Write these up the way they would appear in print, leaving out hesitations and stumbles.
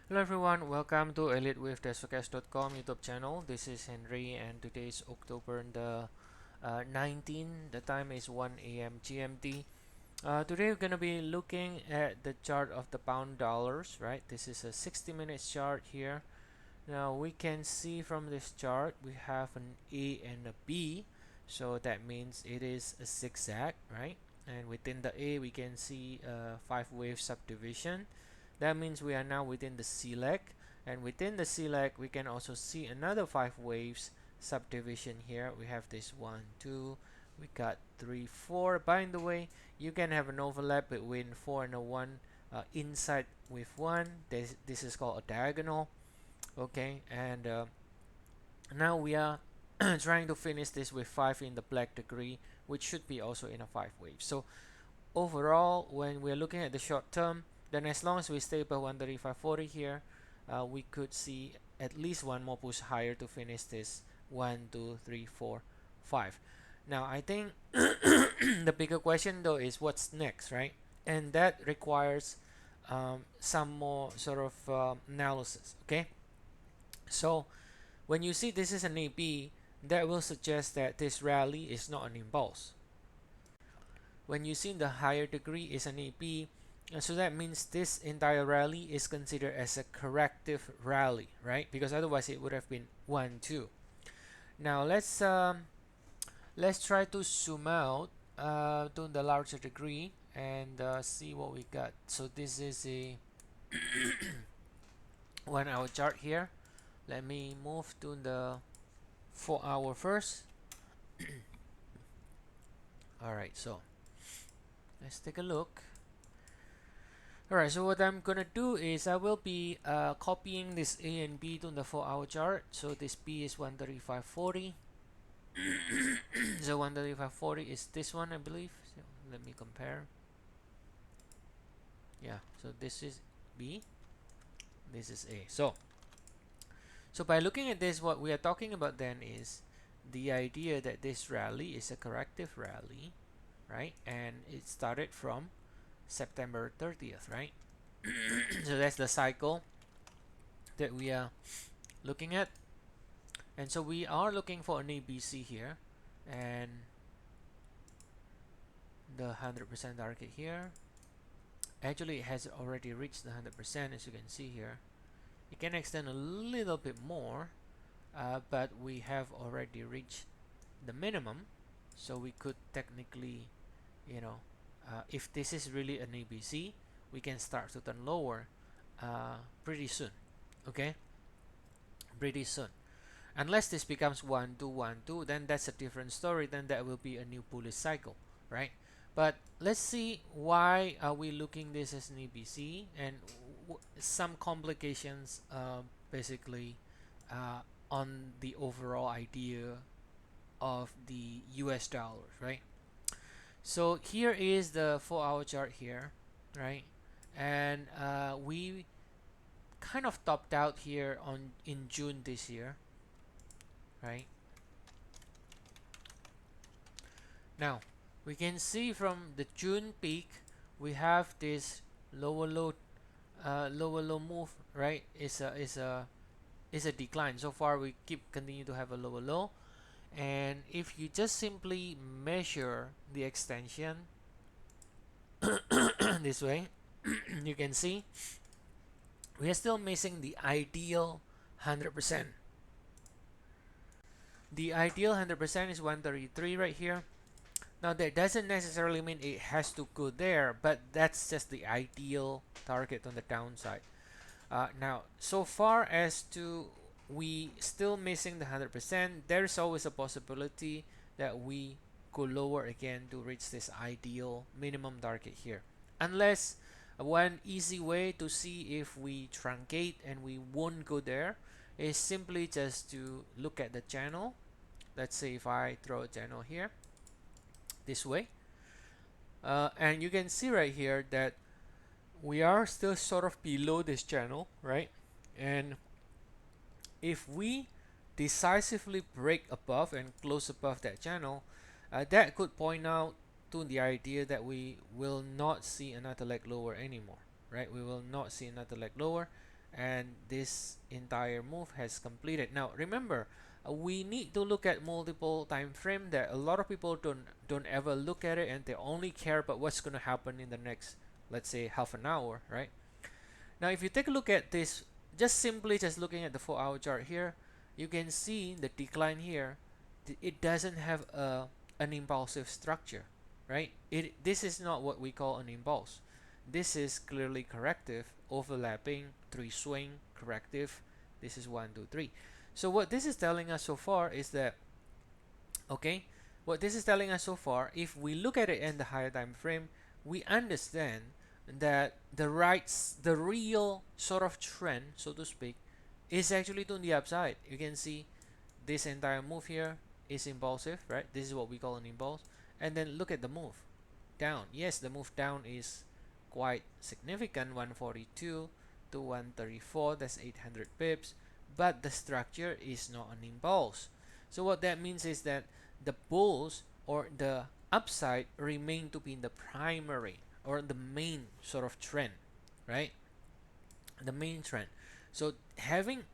Hello everyone, welcome to Elliott Wave YouTube channel. This is Henry and today is October the 19th. The time is 1 a.m. GMT. Today we're gonna be looking at the chart of the pound dollars, right? This is a 60 minutes chart here. Now we can see from this chart we have an A and a B, so that means it is a zigzag, right? And within the A we can see a 5-wave subdivision. That means we are now within the C leg, and within the C leg we can also see another 5 waves subdivision here. We have this 1 2, we got 3 4. By the way, you can have an overlap between 4 and a 1 inside with 1. This is called a diagonal. Okay, and now we are trying to finish this with 5 in the black degree, which should be also in a 5 wave. So overall, when we're looking at the short term, then as long as we stay above 135.40 here, we could see at least one more push higher to finish this 1 2 3 4 5. Now I think the bigger question though is what's next, right? And that requires some more sort of analysis. Okay, so when you see this is an AB, that will suggest that this rally is not an impulse. When you see the higher degree is an AB, so that means this entire rally is considered as a corrective rally, right? Because otherwise it would have been 1 2. Now let's try to zoom out to the larger degree and see what we got. So this is a 1 hour chart here. Let me move to the 4 hour first. Alright, so let's take a look. Alright, so what I'm gonna do is I will be copying this A and B to the 4 hour chart. So this B is 135.40. So 135.40 is this one, I believe. So let me compare. Yeah, so this is B, this is A. So by looking at this, what we are talking about then is the idea that this rally is a corrective rally, right? And it started from September 30th, right? So that's the cycle that we are looking at. And so we are looking for an ABC here, and the 100% target here. Actually, it has already reached the 100%, as you can see here. It can extend a little bit more, but we have already reached the minimum, so we could technically, if this is really an ABC, we can start to turn lower pretty soon. Okay, pretty soon. Unless this becomes 1 2 1 2, then that's a different story. Then that will be a new bullish cycle, right? But let's see, why are we looking this as an ABC, and some complications basically on the overall idea of the US dollars, right? So here is the 4 hour chart here, right? And we kind of topped out here in June this year, right? Now we can see from the June peak we have this lower low move, right? Is a decline. So far we continue to have a lower low, and if you just simply measure the extension this way, you can see we are still missing the ideal 100%. The ideal 100% is 133 right here. Now that doesn't necessarily mean it has to go there, but that's just the ideal target on the downside. Now, so far as to we still missing the 100%, there's always a possibility that we go lower again to reach this ideal minimum target here. Unless one easy way to see if we truncate and we won't go there is simply just to look at the channel. Let's say if I throw a channel here this way, and you can see right here that we are still sort of below this channel, right? And if we decisively break above and close above that channel, that could point out to the idea that we will not see another leg lower anymore, right? We will not see another leg lower, and this entire move has completed. Now remember, we need to look at multiple time frame. That a lot of people don't ever look at it, and they only care about what's going to happen in the next, let's say, half an hour, right? Now if you take a look at this, just looking at the 4-hour chart here, you can see the decline here. It doesn't have an impulsive structure, right? This is not what we call an impulse. This is clearly corrective, overlapping, 3 swing, corrective. This is 1, 2, 3. So what this is telling us so far is that, okay, what this is telling us so far, if we look at it in the higher time frame, we understand that the real sort of trend, so to speak, is actually to the upside. You can see this entire move here is impulsive, right? This is what we call an impulse. And then look at the move down. Yes, the move down is quite significant, 142 to 134, that's 800 pips, but the structure is not an impulse. So what that means is that the bulls or the upside remain to be in the primary or the main sort of trend, right? The main trend. So having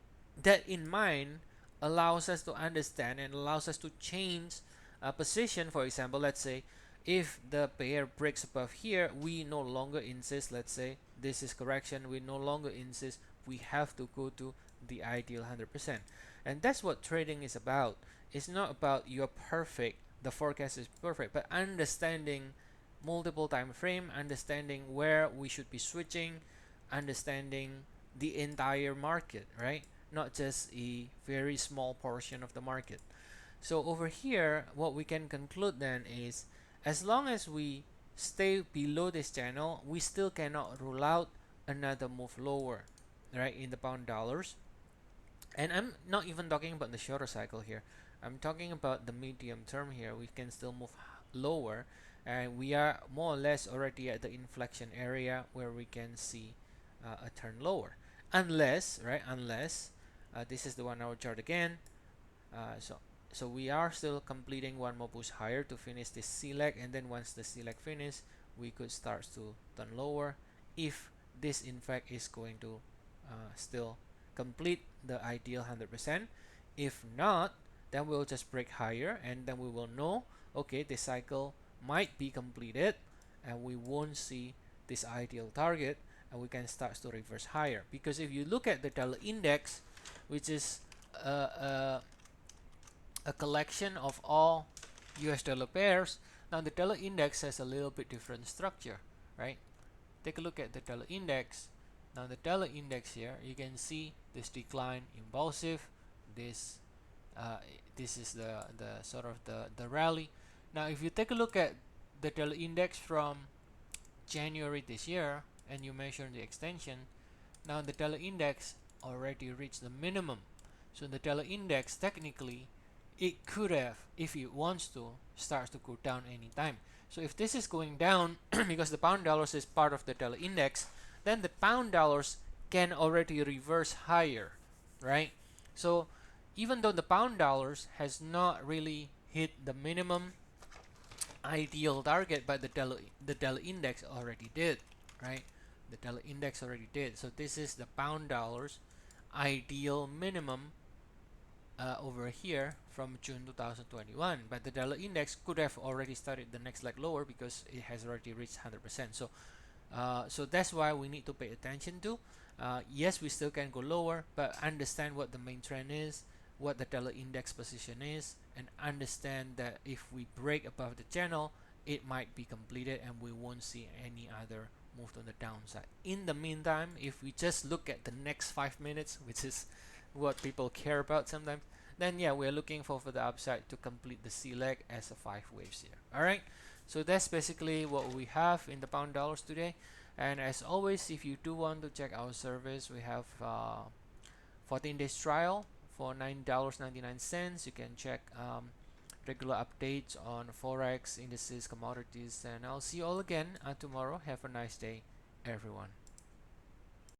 that in mind allows us to understand and allows us to change a position. For example, let's say if the pair breaks above here, we no longer insist, let's say this is correction, we no longer insist, we have to go to the ideal 100%. And that's what trading is about. It's not about you're perfect, the forecast is perfect, but understanding multiple time frame, understanding where we should be switching, understanding the entire market, right? Not just a very small portion of the market. So over here, what we can conclude then is, as long as we stay below this channel, we still cannot rule out another move lower, right, in the pound dollars. And I'm not even talking about the shorter cycle here. I'm talking about the medium term here. We can still move lower, and we are more or less already at the inflection area where we can see a turn lower, unless, right, unless this is the 1-hour chart again. So we are still completing one more push higher to finish this C leg, and then once the C leg finish, we could start to turn lower if this in fact is going to still complete the ideal 100%. If not, then we'll just break higher, and then we will know, okay, this cycle might be completed and we won't see this ideal target, and we can start to reverse higher. Because if you look at the dollar index, which is a collection of all US dollar pairs, now the dollar index has a little bit different structure, right? Take a look at the dollar index. Now the dollar index here, you can see this decline impulsive, this this is the sort of the rally. Now if you take a look at the dollar index from January this year and you measure the extension, now the dollar index already reached the minimum. So the dollar index, technically, it could have, if it wants to, starts to go down anytime. So if this is going down because the pound dollars is part of the dollar index, then the pound dollars can already reverse higher, right? So even though the pound dollars has not really hit the minimum ideal target, but the dollar index already did, right? The dollar index already did. So this is the pound dollars ideal minimum over here from June 2021, but the dollar index could have already started the next leg lower because it has already reached 100%. So that's why we need to pay attention to. Yes, we still can go lower, but understand what the main trend is, what the dollar index position is, and understand that if we break above the channel, it might be completed and we won't see any other move on the downside. In the meantime, if we just look at the next 5 minutes, which is what people care about sometimes, then yeah, we're looking for the upside to complete the C leg as a 5 waves here. All right, so that's basically what we have in the pound dollars today. And as always, if you do want to check our service, we have 14 days trial for $9.99. You can check regular updates on Forex, indices, commodities, and I'll see you all again tomorrow. Have a nice day, everyone.